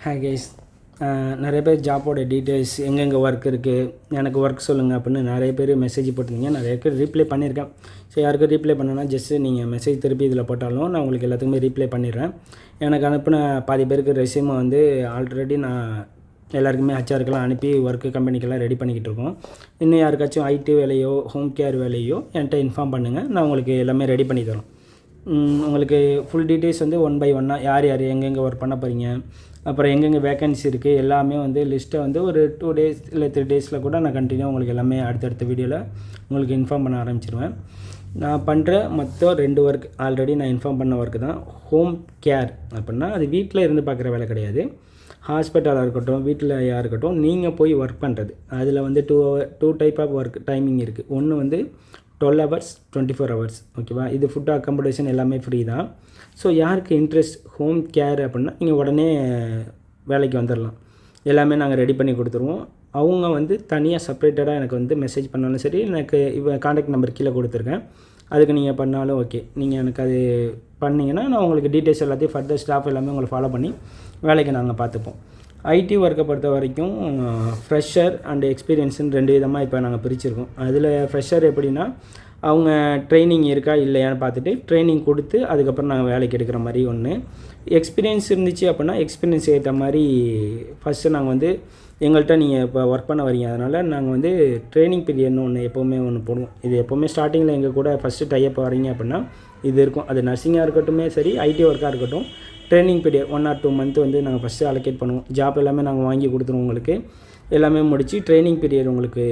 Hi guys. நிறைய பேர் ஜாப்போட details எங்கெங்கே ஒர்க் இருக்குது, எனக்கு ஒர்க் சொல்லுங்கள் அப்படின்னு நிறைய பேர் மெசேஜ் போட்டிருந்தீங்க. நிறைய பேர் ரீப்ளை பண்ணியிருக்கேன். ஸோ யாருக்கும் ரீப்ளை பண்ணனா ஜஸ்ட்டு நீங்கள் மெசேஜ் திருப்பி இதில் போட்டாலும் நான் உங்களுக்கு எல்லாத்துக்குமே ரீப்ளை பண்ணிடுறேன். எனக்கு அனுப்பின பாதி பேருக்கு ரெஸ்யூமை வந்து ஆல்ரெடி நான் எல்லாருக்குமே ஹச்ஆருக்கெல்லாம் அனுப்பி ஒர்க்கு கம்பெனிக்கெல்லாம் ரெடி பண்ணிக்கிட்டு இருக்கோம். இன்னும் யாருக்காச்சும் ஐடி வேலையோ ஹோம் கேர் வேலையோ என்கிட்ட இன்ஃபார்ம் பண்ணுங்கள், நான் உங்களுக்கு எல்லாமே ரெடி பண்ணி தரோம். உங்களுக்கு ஃபுல் டீட்டெயில்ஸ் வந்து 1 by 1 யார் யார் எங்கெங்கே ஒர்க் பண்ண போகிறீங்க, அப்புறம் எங்கெங்கே வேக்கன்சி இருக்குது எல்லாமே வந்து லிஸ்ட்டை வந்து ஒரு 2 days இல்லை 3 days கூட நான் கண்டினியூ உங்களுக்கு எல்லாமே அடுத்தடுத்த வீடியோவில் உங்களுக்கு இன்ஃபார்ம் பண்ண ஆரம்பிச்சிருவேன். நான் பண்ணுற மொத்தம் 2 ஒர்க் ஆல்ரெடி நான் இன்ஃபார்ம் பண்ண ஒர்க்கு தான். ஹோம் கேர் அப்படின்னா அது வீட்டில் இருந்து பார்க்குற வேலை கிடையாது. ஹாஸ்பிட்டலாக இருக்கட்டும், வீட்டிலையாக இருக்கட்டும், நீங்கள் போய் ஒர்க் பண்ணுறது. அதில் வந்து 2 டைப் ஆஃப் ஒர்க் டைமிங் இருக்குது. ஒன்று வந்து 12 hours 24 hours, ஓகேவா. இது ஃபுட் அக்காமடேஷன் எல்லாமே ஃப்ரீ தான். ஸோ யாருக்கு இன்ட்ரெஸ்ட் ஹோம் கேர் அப்படின்னா நீங்கள் உடனே வேலைக்கு வந்துடலாம். எல்லாமே நாங்கள் ரெடி பண்ணி கொடுத்துருவோம். அவங்க வந்து தனியாக செப்பரேட்டடாக எனக்கு வந்து மெசேஜ் பண்ணாலும் சரி, எனக்கு கான்டாக்ட் நம்பர் கீழே கொடுத்துருக்கேன், அதுக்கு நீங்கள் பண்ணாலும் ஓகே. நீங்கள் எனக்கு அது பண்ணிங்கன்னா நான் உங்களுக்கு டீட்டெயில்ஸ் எல்லாத்தையும் ஃபர்தர் ஸ்டாஃப் எல்லாமே உங்களை ஃபாலோ பண்ணி வேலைக்கு நாங்கள் பார்த்துப்போம். ஐடி ஒர்க்கை பொறுத்த வரைக்கும் ஃப்ரெஷர் அண்ட் எக்ஸ்பீரியன்ஸுன்னு 2 விதமாக இப்போ நாங்கள் பிரிச்சுருக்கோம். அதில் ஃப்ரெஷர் எப்படின்னா அவங்க ட்ரைனிங் இருக்கா இல்லையான்னு பார்த்துட்டு ட்ரைனிங் கொடுத்து அதுக்கப்புறம் நாங்கள் வேலைக்கு எடுக்கிற மாதிரி ஒன்று. எக்ஸ்பீரியன்ஸ் இருந்துச்சு அப்படின்னா எக்ஸ்பீரியன்ஸ் ஏற்ற மாதிரி ஃபஸ்ட்டு நாங்கள் வந்து எங்கள்கிட்ட நீங்கள் இப்போ ஒர்க் பண்ண வரீங்க, அதனால் நாங்கள் வந்து ட்ரைனிங் பீரியட்னு எப்போவுமே ஒன்று போடுவோம். இது எப்போவுமே ஸ்டார்டிங்கில் எங்கள் கூட ஃபஸ்ட்டு டைப் வரீங்க அப்படின்னா இது இருக்கும். அது நர்சிங்காக இருக்கட்டுமே சரி, ஐடி ஒர்க்காக இருக்கட்டும், ட்ரைனிங் பீரியட் 1 or 2 month வந்து நாங்கள் ஃபஸ்ட்டு அலோகேட் பண்ணுவோம். ஜாப் எல்லாமே நாங்கள் வாங்கி கொடுத்துருவோம். உங்களுக்கு எல்லாமே முடித்து ட்ரைனிங் பீரியட் உங்களுக்கு,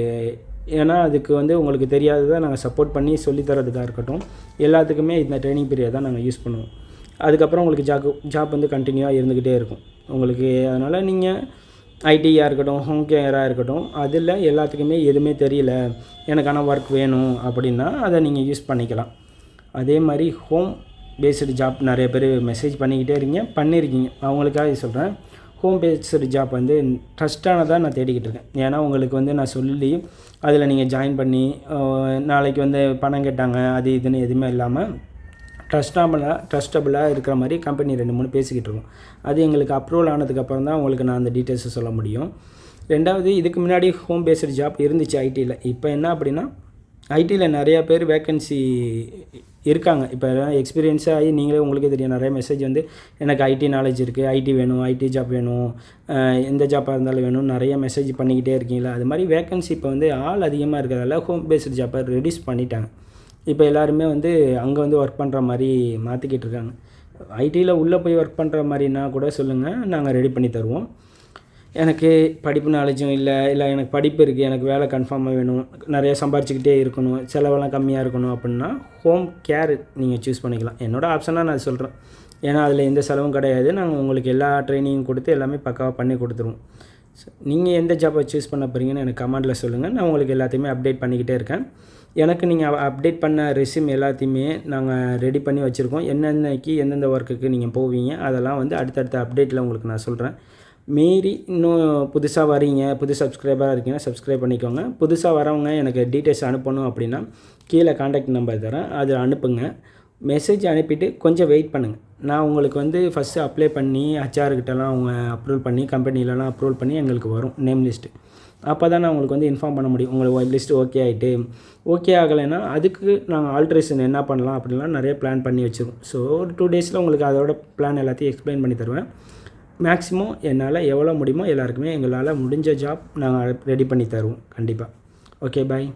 ஏன்னா அதுக்கு வந்து உங்களுக்கு தெரியாததை நாங்கள் சப்போர்ட் பண்ணி சொல்லித்தரதுக்காக இருக்கட்டும், எல்லாத்துக்குமே இந்த ட்ரைனிங் பீரியட் தான் நாங்கள் யூஸ் பண்ணுவோம். அதுக்கப்புறம் உங்களுக்கு ஜாப் வந்து கண்டினியூவாக இருந்துக்கிட்டே இருக்கும் உங்களுக்கு. அதனால் நீங்கள் ஐடியாக இருக்கட்டும், ஹோம் கேராக இருக்கட்டும், அதில் எல்லாத்துக்குமே எதுவுமே தெரியல, எனக்கான ஒர்க் வேணும் அப்படின்னா அதை நீங்கள் யூஸ் பண்ணிக்கலாம். அதே மாதிரி ஹோம் பேஸ்டு ஜாப் நிறைய பேர் மெசேஜ் பண்ணிக்கிட்டே பண்ணியிருக்கீங்க. அவங்களுக்காக சொல்கிறேன், ஹோம் பேஸ்டு ஜாப் வந்து ட்ரஸ்டானதாக நான் தேடிக்கிட்டு இருக்கேன். ஏன்னா உங்களுக்கு வந்து நான் சொல்லி அதில் நீங்கள் ஜாயின் பண்ணி நாளைக்கு வந்து பணம் கேட்டாங்க அது இதுன்னு எதுவுமே இல்லாமல் ட்ரஸ்டபுளாக இருக்கிற மாதிரி கம்பெனி 2-3 பேசிக்கிட்டு இருக்கோம். அது எங்களுக்கு அப்ரூவல் ஆனதுக்கப்புறம் தான் உங்களுக்கு நான் அந்த டீட்டெயில்ஸை சொல்ல முடியும். ரெண்டாவது, இதுக்கு முன்னாடி ஹோம் பேஸ்டு ஜாப் இருந்துச்சு ஐடியில். இப்போ என்ன அப்படின்னா ஐடியில் நிறையா பேர் வேக்கன்சி இருக்காங்க. இப்போ எக்ஸ்பீரியன்ஸாக ஆகி நீங்களே உங்களுக்கே தெரியும், நிறைய மெசேஜ் வந்து எனக்கு ஐடி நாலேஜ் இருக்குது, ஐடி வேணும், ஐடி ஜாப் வேணும், எந்த ஜாப்பாக இருந்தாலும் வேணும், நிறைய மெசேஜ் பண்ணிக்கிட்டே இருக்கீங்களா. அது மாதிரி வேக்கன்சி இப்போ வந்து ஆள் அதிகமாக இருக்கிறதால ஹோம் பேஸ்டு ஜாப்பை ரெடியூஸ் பண்ணிட்டாங்க. இப்போ எல்லாருமே வந்து அங்கே வந்து ஒர்க் பண்ணுற மாதிரி மாற்றிக்கிட்டு இருக்காங்க. ஐடியில் உள்ளே போய் ஒர்க் பண்ணுற மாதிரினா கூட சொல்லுங்கள், நாங்கள் ரெடி பண்ணி தருவோம். எனக்கு படிப்பு நாலேஜும் இல்லை எனக்கு படிப்பு இருக்குது, எனக்கு வேலை கன்ஃபார்மாக வேணும், நிறைய சம்பாரிச்சிக்கிட்டே இருக்கணும், செலவெல்லாம் கம்மியாக இருக்கணும் அப்படின்னா ஹோம் கேர் நீங்கள் சூஸ் பண்ணிக்கலாம். என்னோடய ஆப்ஷனாக நான் சொல்கிறேன். ஏன்னா அதில் எந்த செலவும் கிடையாது. நாங்கள் உங்களுக்கு எல்லா ட்ரைனிங்கும் கொடுத்து எல்லாமே பக்காவாக பண்ணி கொடுத்துருவோம். நீங்கள் எந்த ஜாப்பை சூஸ் பண்ண போகிறீங்கன்னு எனக்கு கமெண்டில் சொல்லுங்கள். நான் உங்களுக்கு எல்லாத்தையுமே அப்டேட் பண்ணிக்கிட்டே இருக்கேன். எனக்கு நீங்கள் அப்டேட் பண்ண ரெஸ்யூம் எல்லாத்தையுமே நாங்கள் ரெடி பண்ணி வச்சுருக்கோம். என்னென்னக்கு எந்தெந்த ஒர்க்குக்கு நீங்கள் போவீங்க அதெல்லாம் வந்து அடுத்தடுத்த அப்டேட்டில் உங்களுக்கு நான் சொல்கிறேன். மீறி இன்னும் புதுசாக வரீங்க, புது சப்ஸ்கிரைபராக இருக்கீங்கன்னா சப்ஸ்கிரைப் பண்ணிக்கோங்க. புதுசாக வரவங்க எனக்கு டீட்டெயில்ஸ் அனுப்பணும் அப்படின்னா கீழே கான்டாக்ட் நம்பர் தரேன், அது அனுப்புங்க. மெசேஜ் அனுப்பிட்டு கொஞ்சம் வெயிட் பண்ணுங்கள். நான் உங்களுக்கு வந்து ஃபஸ்ட்டு அப்ளை பண்ணி ஹச்ஆர்கிட்டலாம் அவங்க அப்ரூவல் பண்ணி கம்பெனிலலாம் அப்ரூவல் பண்ணி எங்களுக்கு வரும் நேம் லிஸ்ட்டு. அப்போ தான் நான் உங்களுக்கு வந்து இன்ஃபார்ம் பண்ண முடியும். உங்களுக்கு லிஸ்ட்டு ஓகே ஆகிட்டு, ஓகே ஆகலைன்னா அதுக்கு நாங்கள் ஆல்ட்ரேஷன் என்ன பண்ணலாம் அப்படின்லாம் நிறைய பிளான் பண்ணி வச்சுருக்கோம். ஸோ ஒரு 2 days உங்களுக்கு அதோட பிளான் எல்லாத்தையும் எக்ஸ்பிளைன் பண்ணி தருவேன். மேக்ஸிமம் என்னால் எவ்வளோ முடியுமோ எல்லாருக்குமே எங்களால் முடிஞ்ச ஜாப் நாங்கள் ரெடி பண்ணி தருவோம் கண்டிப்பாக. ஓகே, பாய்.